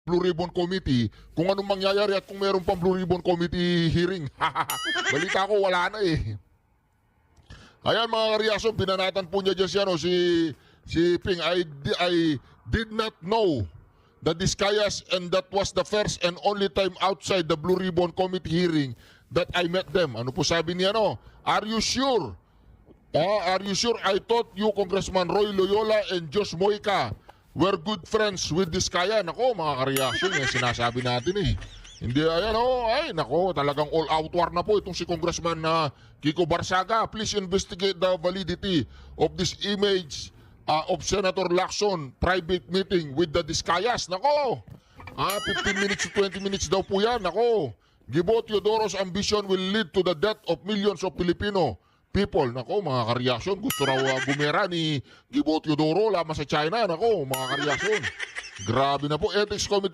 Blue Ribbon Committee kung anong mangyayari at kung meron pang Blue Ribbon Committee hearing. Balita ko, wala na eh. Ayan mga reaction, pinanatan po niya dyan siya, no, si Ping. I did not know the Discayas, and that was the first and only time outside the Blue Ribbon Committee hearing that I met them. Ano po sabi niya, no? Are you sure? Are you sure? I thought you, Congressman Roy Loyola and Josh Moica, were good friends with Discaya. Nako, mga ka-reaction, eh, sinasabi natin eh. Hindi, ayan o, ay, nako, talagang all-out war na po itong si Congressman Kiko Barsaga. Please investigate the validity of this image of Senator Lacson private meeting with the Discayas. Nako, 15 minutes to 20 minutes daw po yan. Nako, Gibo Teodoro's ambition will lead to the death of millions of Filipino people. Nako, mga ka-reaction, gusto raw bumera ni Gibo Teodoro laban sa China. Nako, mga ka-reaction, grabe na po. Ethics Committee